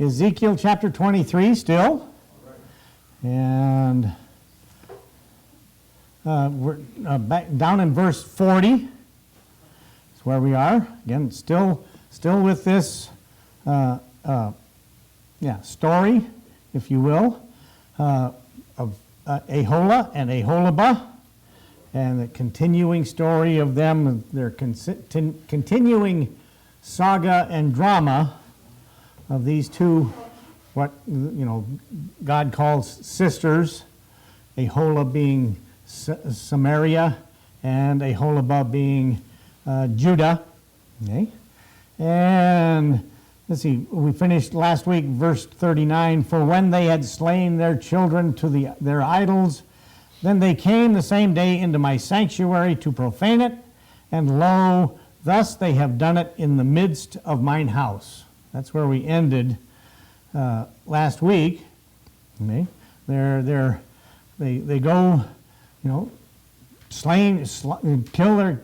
Ezekiel chapter 23 still. And we're back down in verse 40. That's where we are. Again, still with this story, if you will, of Aholah and Aholibah, and the continuing story of them, their continuing saga and drama of these two, what God calls sisters, Aholah being Samaria and Aholibah being Judah. Okay, and let's see. We finished last week, verse 39. For when they had slain their children to their idols, then they came the same day into my sanctuary to profane it, and lo, thus they have done it in the midst of mine house. That's where we ended last week. Okay, they go, kill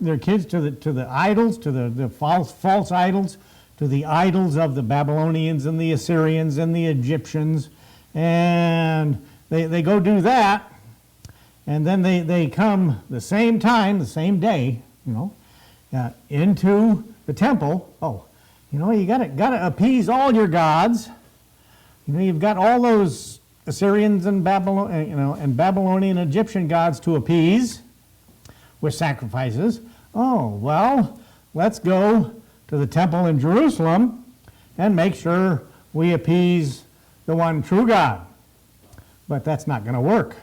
their kids to the idols, to the false idols, to the idols of the Babylonians and the Assyrians and the Egyptians, and they go do that, and then they come the same time, the same day, into the temple. Oh, you gotta appease all your gods. You've got all those Assyrians and Babylonian Egyptian gods to appease with sacrifices. Oh, well, let's go to the temple in Jerusalem and make sure we appease the one true God. But that's not going to work.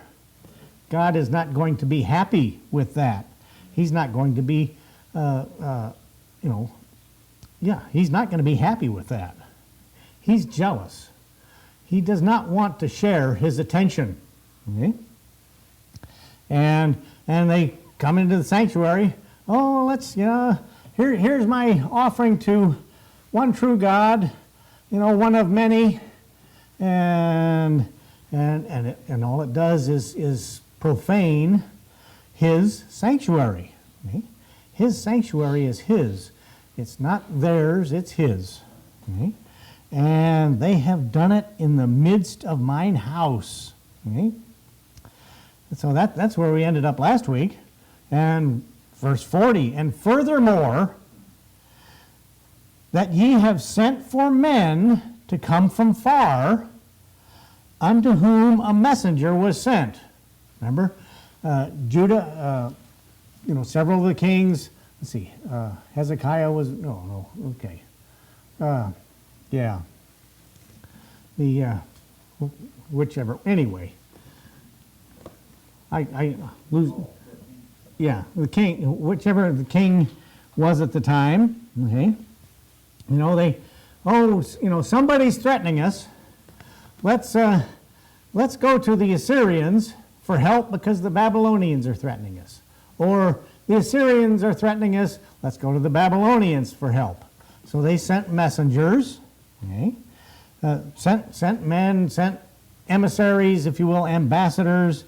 God is not going to be happy with that. He's not going to be, he's not going to be happy with that. He's jealous. He does not want to share his attention. Okay? And they come into the sanctuary. Oh, let's, here's my offering to one true God, one of many, and all it does is profane his sanctuary. Okay? His sanctuary is his. It's not theirs, it's his. Okay? And they have done it in the midst of mine house. Okay? So that's where we ended up last week. And verse 40, and furthermore, that ye have sent for men to come from far, unto whom a messenger was sent. Remember, Judah, several of the kings, let's see, Hezekiah was, okay. Whichever, anyway. I lose, the king, whichever the king was at the time, okay. Somebody's threatening us. Let's go to the Assyrians for help because the Babylonians are threatening us. Or the Assyrians are threatening us, let's go to the Babylonians for help. So they sent messengers, okay? Sent men, sent emissaries, if you will, ambassadors.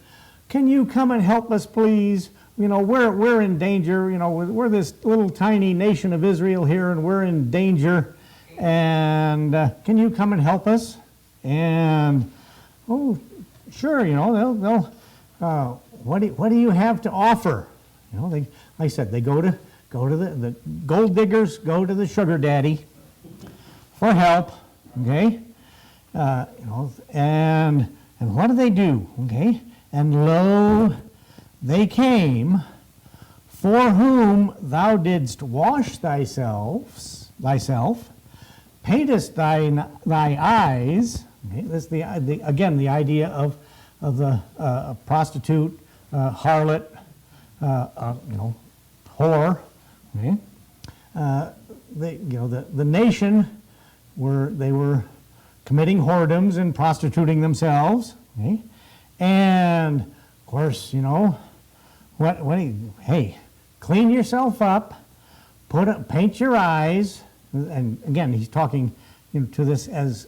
Can you come and help us, please? We're in danger. We're this little tiny nation of Israel here, and we're in danger. And can you come and help us? And sure. They'll. What do you have to offer? Like I said, they go to the gold diggers, go to the sugar daddy for help. Okay. And what do? Okay. And lo, they came, for whom thou didst wash thyself, paintest thy eyes. Okay, that's the idea of the prostitute, harlot, whore. Okay, the nation were committing whoredoms and prostituting themselves. Okay, and of course, hey, clean yourself up, paint your eyes, and again, he's talking to this as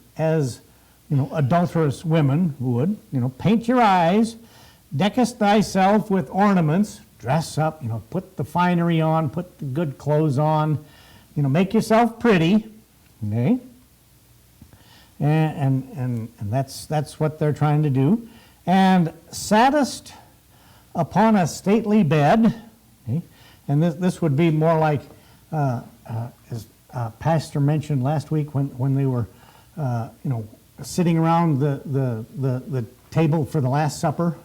adulterous women would. Paint your eyes, deckest thyself with ornaments, dress up, put the finery on, put the good clothes on, make yourself pretty, okay? and that's what they're trying to do. And sattest upon a stately bed, okay? And this would be more like, as Pastor mentioned last week when they were, sitting around the table for the Last Supper.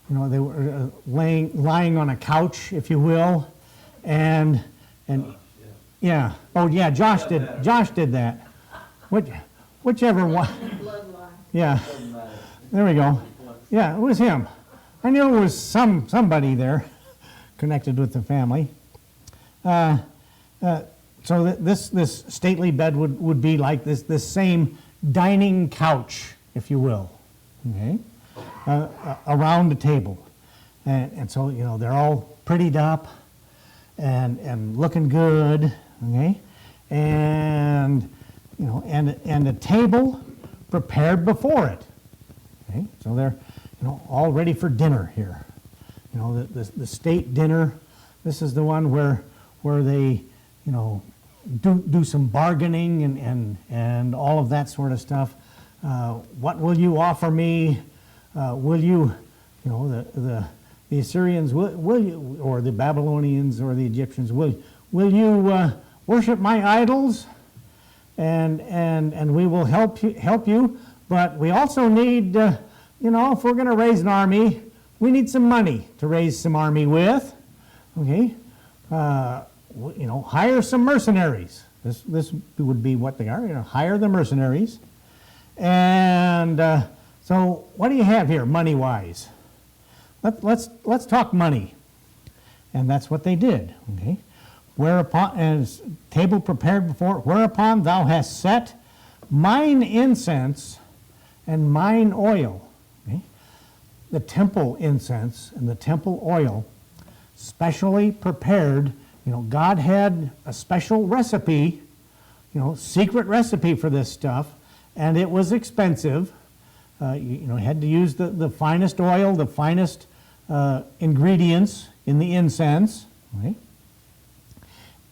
They were lying on a couch, if you will, and yeah. Oh yeah, Josh did that. Whichever one. Yeah. There we go. Yeah, it was him. I knew it was somebody there connected with the family. So this stately bed would be like this same dining couch, if you will, okay, around the table, and so they're all prettied up and looking good, okay, and and a table prepared before it, okay, so they're all ready for dinner here, the state dinner. This is the one where they do some bargaining and all of that sort of stuff. What will you offer me? Will you, the Assyrians, will you, or the Babylonians or the Egyptians, will you worship my idols? And we will help you. But we also need, if we're going to raise an army, we need some money to raise some army with. Okay. Hire some mercenaries. This would be what they are. Hire the mercenaries. And so, what do you have here, money-wise? Let's talk money. And that's what they did. Okay. Whereupon, as table prepared before, whereupon thou hast set mine incense and mine oil. Okay. The temple incense and the temple oil, specially prepared. God had a special recipe, secret recipe for this stuff, and it was expensive. You had to use the finest oil, the finest ingredients in the incense. Okay?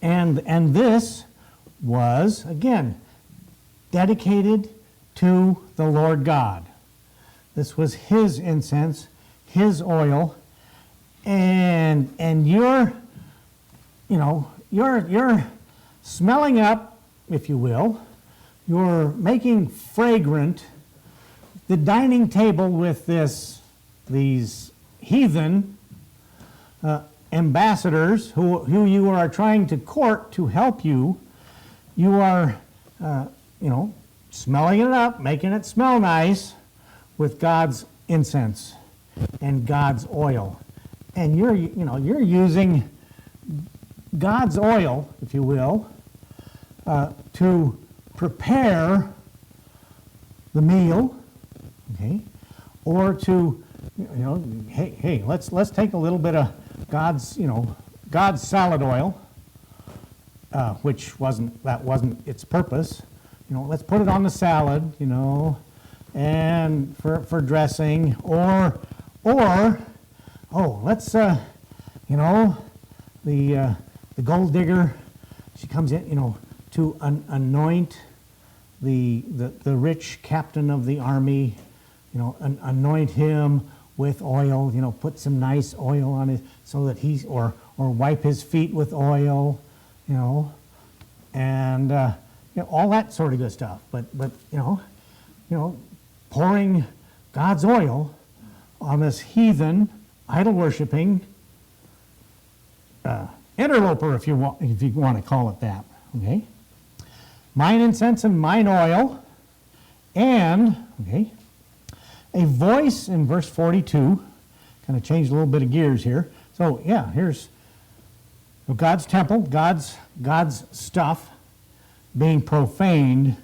And this was, again, dedicated to the Lord God. This was His incense, His oil, and you're smelling up, if you will, you're making fragrant the dining table with these heathen ambassadors who you are trying to court to help you. You are, smelling it up, making it smell nice with God's incense and God's oil. And you're using God's oil, if you will, to prepare the meal, okay, or to, hey, let's take a little bit of God's salad oil, which wasn't its purpose. Let's put it on the salad, and for dressing, or let's the gold digger, she comes in, to anoint the rich captain of the army, anoint him with oil, put some nice oil on it so that he's, or wipe his feet with oil, and all that sort of good stuff. But pouring God's oil on this heathen, idol-worshiping interloper, if you want to call it that. Okay, mine incense and mine oil, and a voice in verse 42. Kind of changed a little bit of gears here. So yeah, here's God's temple, God's stuff being profaned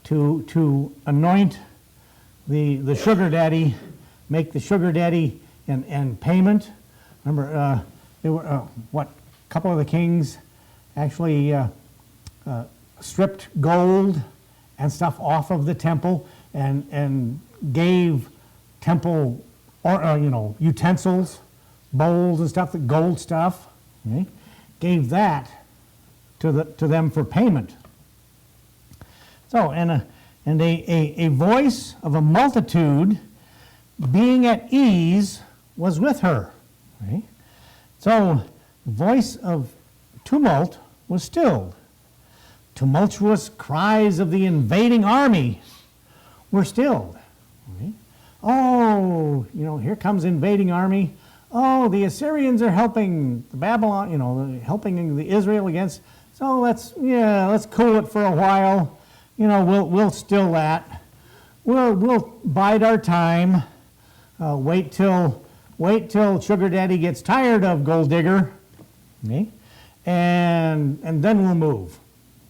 to anoint the sugar daddy, make the sugar daddy and payment. Remember, there were a couple of the kings actually stripped gold and stuff off of the temple and gave temple utensils, bowls and stuff, the gold stuff. Okay, gave that to them for payment. So and and a voice of a multitude being at ease was with her. Right? So the voice of tumult was stilled. Tumultuous cries of the invading army were stilled. Right? Oh, here comes invading army. Oh, the Assyrians are helping the Babylon, helping the Israel against. So let's cool it for a while. We'll still that. We'll bide our time. Wait till Sugar Daddy gets tired of Gold Digger, okay? And then we'll move.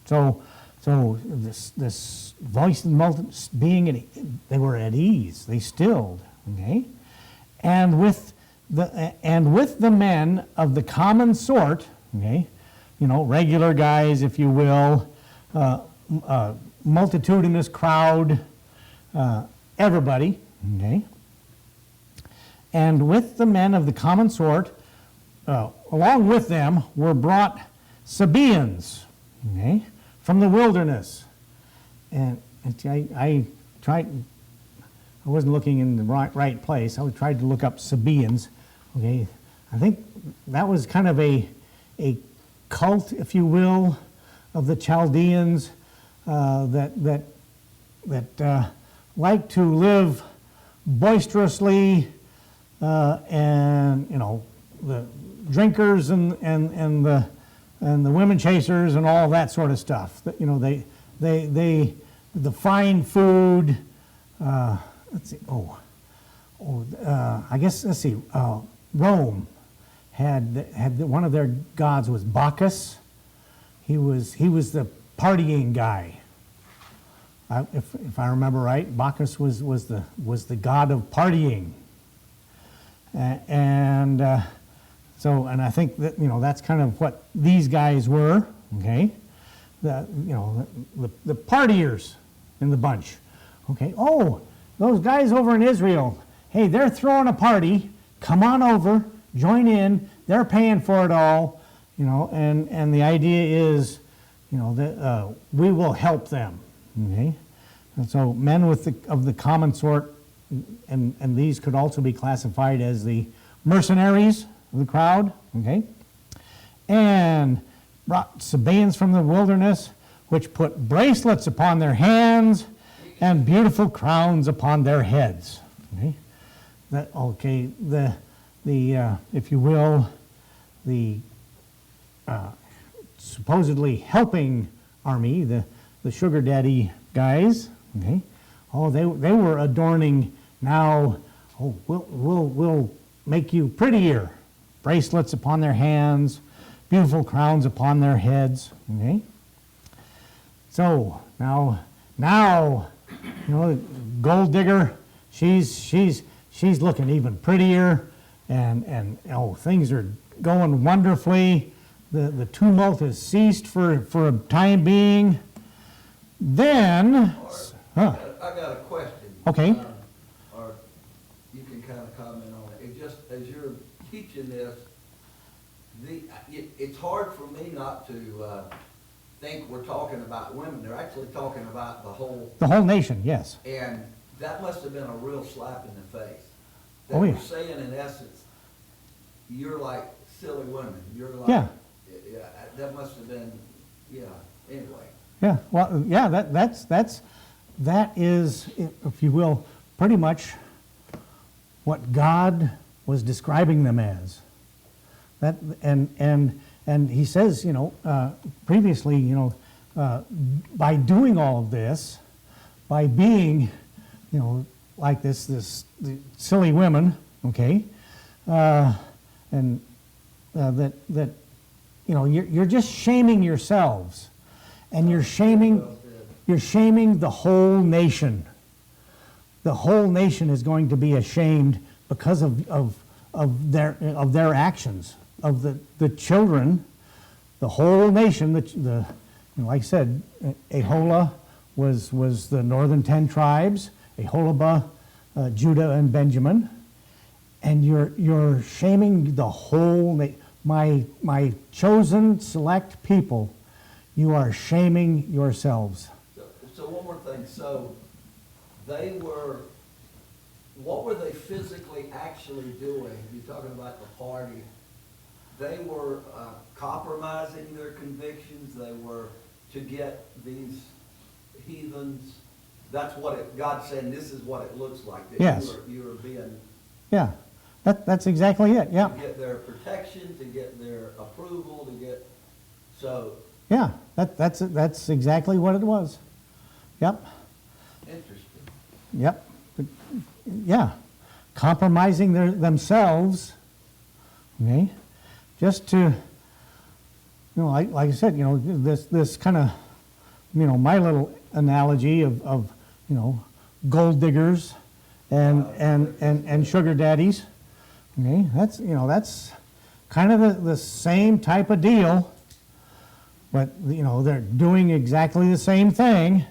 So this voice and being they were at ease. They stilled, okay? And with the men of the common sort, okay, regular guys, if you will, multitudinous crowd, everybody, okay. And with the men of the common sort, along with them were brought Sabaeans, okay, from the wilderness. And I wasn't looking in the right place. I tried to look up Sabaeans. Okay, I think that was kind of a cult, if you will, of the Chaldeans that like to live boisterously, and the drinkers and the women chasers and all that sort of stuff. That the fine food. Let's see. I guess let's see. Rome had one of their gods was Bacchus. He was the partying guy. If I remember right, Bacchus was the god of partying. And I think that that's kind of what these guys were. Okay, the partiers in the bunch. Okay. Oh, those guys over in Israel. Hey, they're throwing a party. Come on over, join in. They're paying for it all, and the idea is, that we will help them. Okay, and so men of the common sort, and these could also be classified as the mercenaries of the crowd. Okay, and brought Sabaeans from the wilderness, which put bracelets upon their hands and beautiful crowns upon their heads. Okay. The if you will, the supposedly helping army, the sugar daddy guys, okay. Oh, they were adorning now. Oh, we'll make you prettier. Bracelets upon their hands, beautiful crowns upon their heads. Okay. So now, Gold Digger, she's looking even prettier, and things are going wonderfully. The tumult has ceased for a time being. Then, I got a question. Okay. Or you can kind of comment on it. It just, as you're teaching this, it's hard for me not to think we're talking about women. They're actually talking about the whole nation, yes. And that must have been a real slap in the face. Oh, yeah. They're saying, in essence, you're like silly women. You're like, yeah. That must have been, anyway. Yeah, well, yeah, that is, if you will, pretty much what God was describing them as. That and he says, previously, by doing all of this, by being, like the silly women, okay, and that you're just shaming yourselves, and you're shaming the whole nation. The whole nation is going to be ashamed because of their actions, of the children. The whole nation, like I said, Aholah was the northern 10 tribes, Aholibah, Judah and Benjamin, and you're shaming the whole my chosen select people. You are shaming yourselves. So So one more thing, so what were they physically actually doing? You're talking about the party. They were compromising their convictions. They were to get these heathens. That's what God's saying, this is what it looks like. That Yes. You are being... Yeah, that's exactly it, yeah. To get their protection, to get their approval, to get... So... Yeah, that's exactly what it was. Yep, Interesting. yep. Yeah, compromising themselves, okay, just to, like I said, this kind of, my little analogy of gold diggers and sugar daddies, okay, that's kind of the same type of deal, but, they're doing exactly the same thing,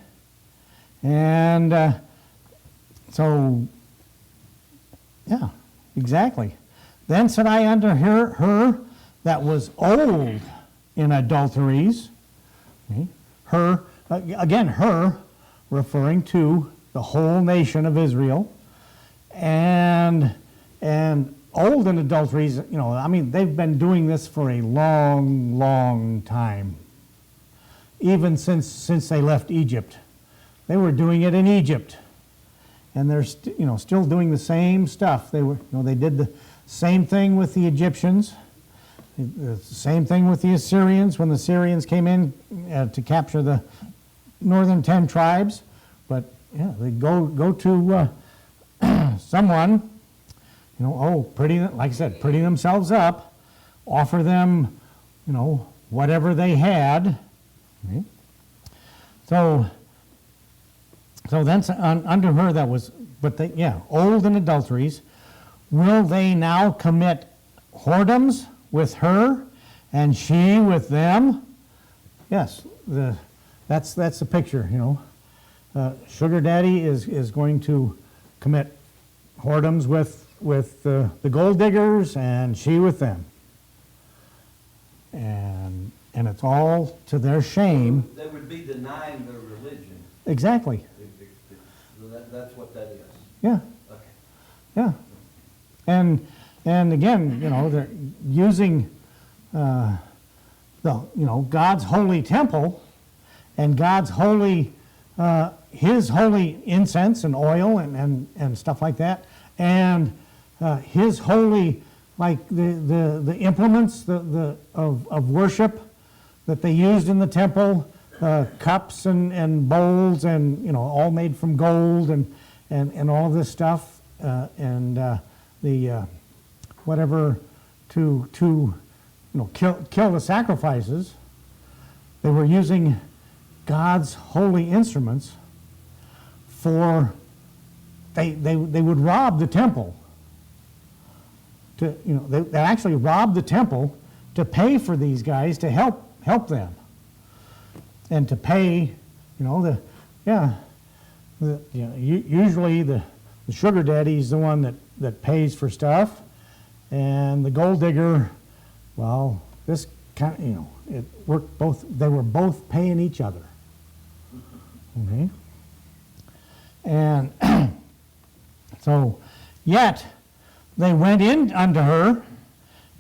and so, yeah, exactly. Then said I unto her that was old in adulteries, okay, her, again, her, referring to the whole nation of Israel, and old in adulteries, they've been doing this for a long, long time. Even since they left Egypt. They were doing it in Egypt. And they're still doing the same stuff. They did the same thing with the Egyptians, the same thing with the Assyrians when the Assyrians came in to capture the northern 10 tribes. But yeah, they go to someone, like I said, pretty themselves up, offer them, whatever they had. Okay. So then unto her that was, old in adulteries, will they now commit whoredoms with her, and she with them? Yes, that's the picture, Sugar daddy is going to commit whoredoms with the gold diggers, and she with them. And it's all to their shame. They would be denying their religion. Exactly. That's what that is. Yeah. Okay. Yeah. And again, they're using God's holy temple and God's holy his holy incense and oil and stuff like that, and his holy, like the implements of worship that they used in the temple, cups and bowls, and all made from gold, and all this stuff, and the whatever to kill the sacrifices. They were using God's holy instruments for they would rob the temple. They actually robbed the temple to pay for these guys to help them, and to pay, usually the sugar daddy is the one that pays for stuff, and the gold digger, well, this kind of, it worked both. They were both paying each other. Okay, and so yet they went in unto her,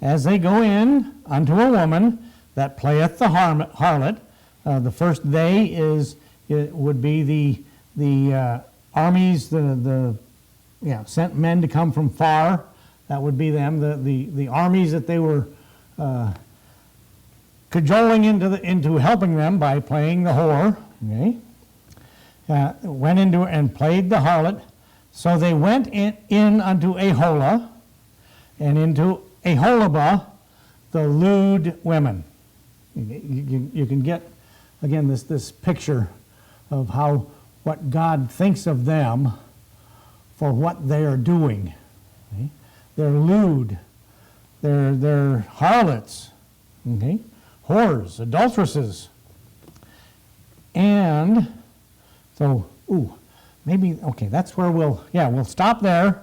as they go in unto a woman that playeth the harlot. The first it would be the armies, sent men to come from far. That would be them. The armies that they were cajoling into helping them by playing the whore. Okay, went into and played the harlot. So they went in unto Aholah, and into Aholibah, the lewd women. You can get, again, this picture of what God thinks of them for what they are doing. Okay? They're lewd. They're harlots. Okay? Whores, adulteresses. And so, maybe, okay, that's where we'll stop there.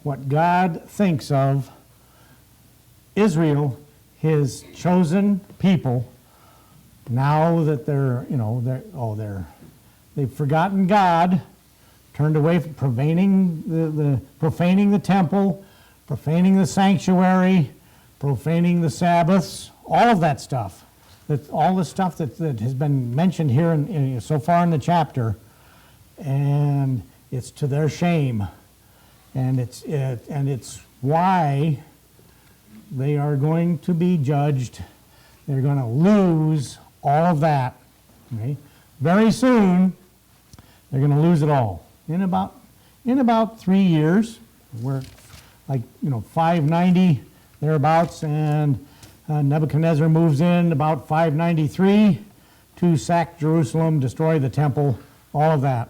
What God thinks of Israel, his chosen people, now that they're They've forgotten God, turned away from profaning the temple, profaning the sanctuary, profaning the Sabbaths, all of that stuff. All the stuff that has been mentioned here so far in the chapter, and it's to their shame, and it's why they are going to be judged. They're going to lose all of that. Okay? Very soon, they're going to lose it all. In about 3 years, we're like 590 thereabouts, and Nebuchadnezzar moves in about 593 to sack Jerusalem, destroy the temple, all of that.